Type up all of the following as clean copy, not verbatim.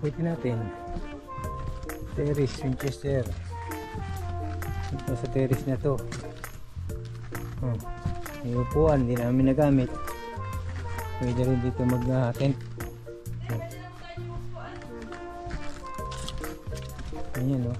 Pwede natin. Terrace, Winchester. Ito sa terrace na to. Oh, may upuan, hindi namin nagamit. Pwede rin dito mag-tent. Ayan o.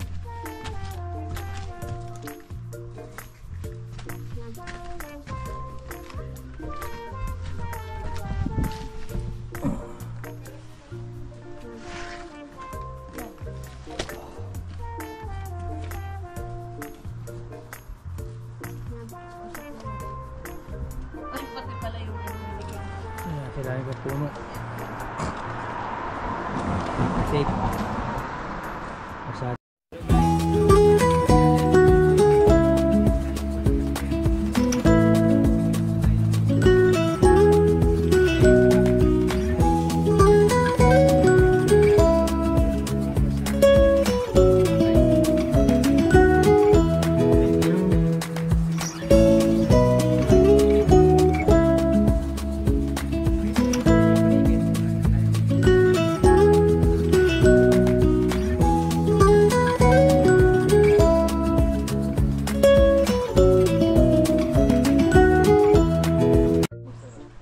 Kailangan ka puno. Safe. Masad.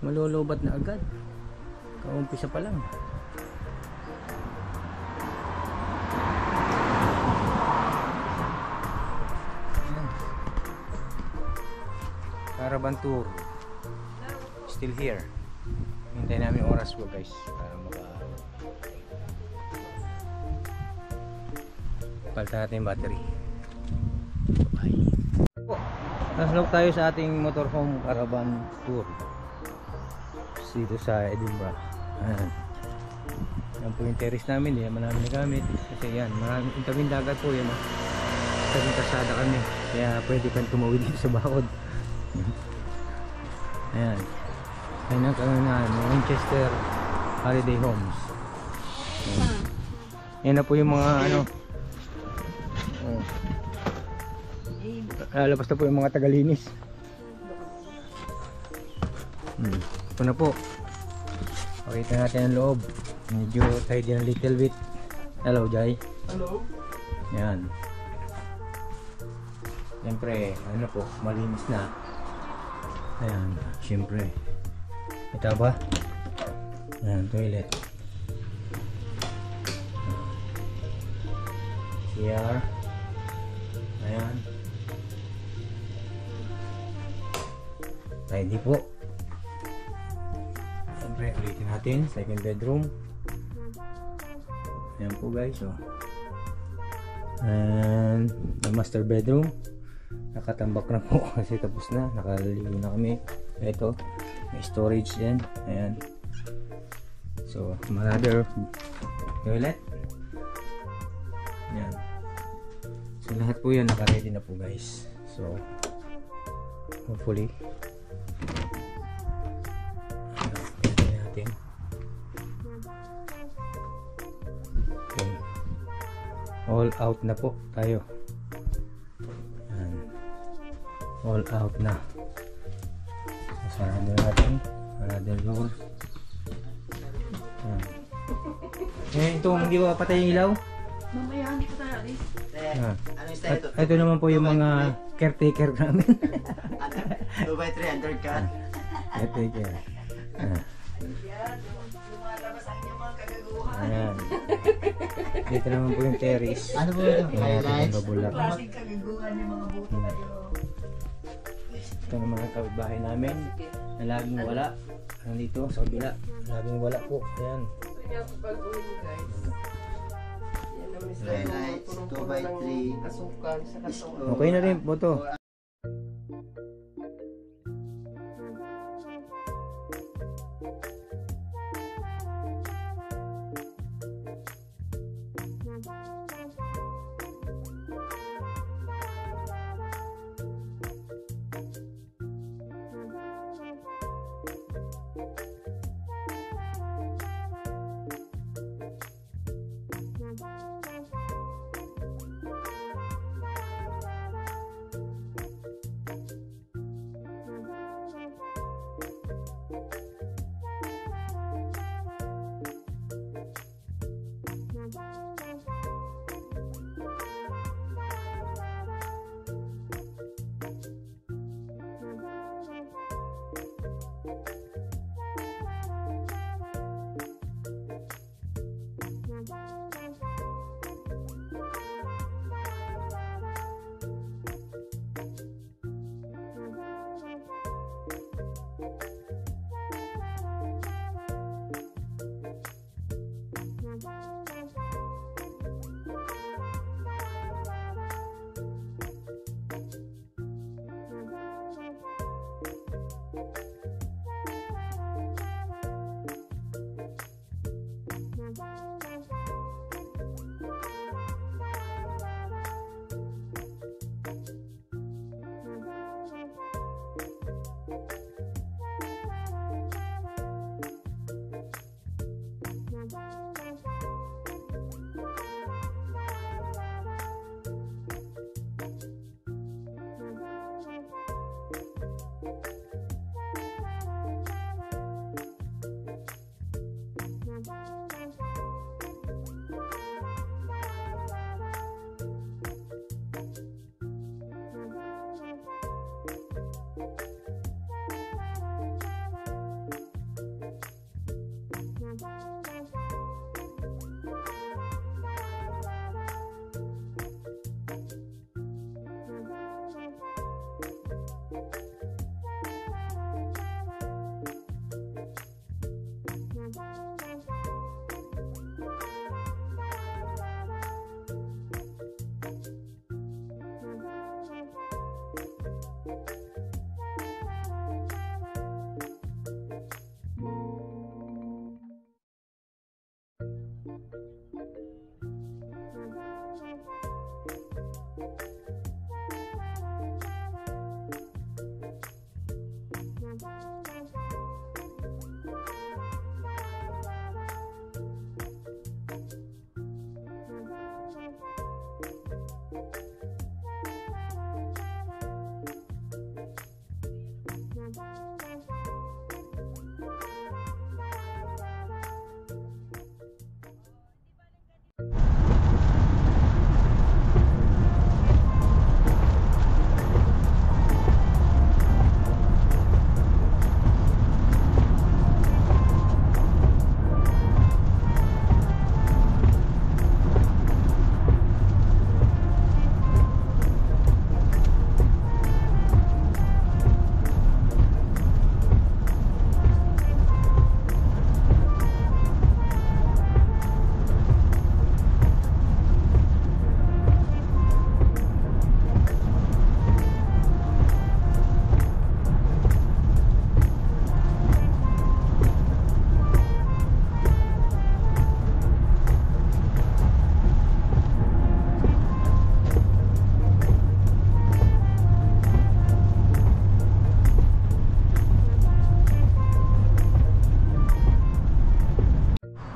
Malulubat na agad. Kaumpisa pa lang. Caravan tour. Still here. Hintay namin oras ko guys para palta natin yung battery. Bye. Naslog tayo sa ating motorhome caravan tour dito sa Edinburgh. Ayan. Yan po yung terrace namin, hindi naman namin nagamit kasi yan, maraming tabing dagat po yan. Tabing kasada kami, kaya pwede kang tumawid dito sa bakod. Ayan. Ayan ang kanunaan, Winchester Holiday Homes. Ayan. Yan na po yung mga ano, lalabas na po yung mga tagalinis. Ito na po. Pakita natin ang loob. Medyo tidy na little bit. Hello Jai. Hello. Yan. Siyempre ano po, malinis na. Ayan, siyempre. Ito ba? Ayan, toilet. CR. Ayan. Tidy po. Siyempre, ulitin natin. Second bedroom. Ayan po guys. Oh. And the master bedroom. Nakatambak na po kasi tapos na. Nakaligo na kami. Ito. May storage yan. Ayan. So, another toilet. Ayan. So, lahat po yan naka-ready na po guys. So, hopefully all out na po tayo. Ayan. All out na. Sarado natin. Another door. Ayan. Ito hindi ba patay yung ilaw? Mamaya hindi ko tayo alis. Ito naman po yung mga caretaker namin. 2x3 undercut. Caretaker. Lumalabas ang inyong mga kagaguhan. Ayan. Dito naman po yung terrace. Ano po ito? Highlights. Klaseng kagaguhan yung mga buto kayo. Ito naman ang kapitbahay namin na laging wala. Nandito sa kabila. Laging wala po. Ayan. Highlights, 2x3. Okay na rin po to.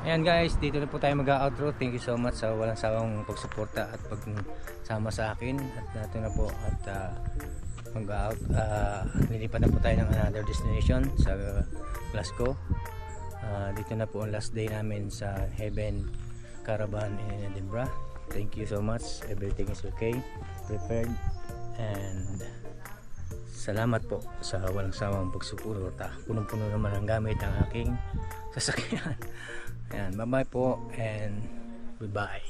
Ayan guys, dito na po tayo mag-outro. Thank you so much sa walang sawang pagsuporta at pagsama sa akin. At natin na po at mag-out. Lilipat na po tayo ng another destination sa Glasgow. Dito na po ang last day namin sa Heaven Caravan in Edinburgh. Thank you so much. Everything is okay, prepared, and salamat po sa walang sawang pagsuporta. Punong-puno naman ang gamit ang aking sasakyan. Ayan, bye bye po and goodbye.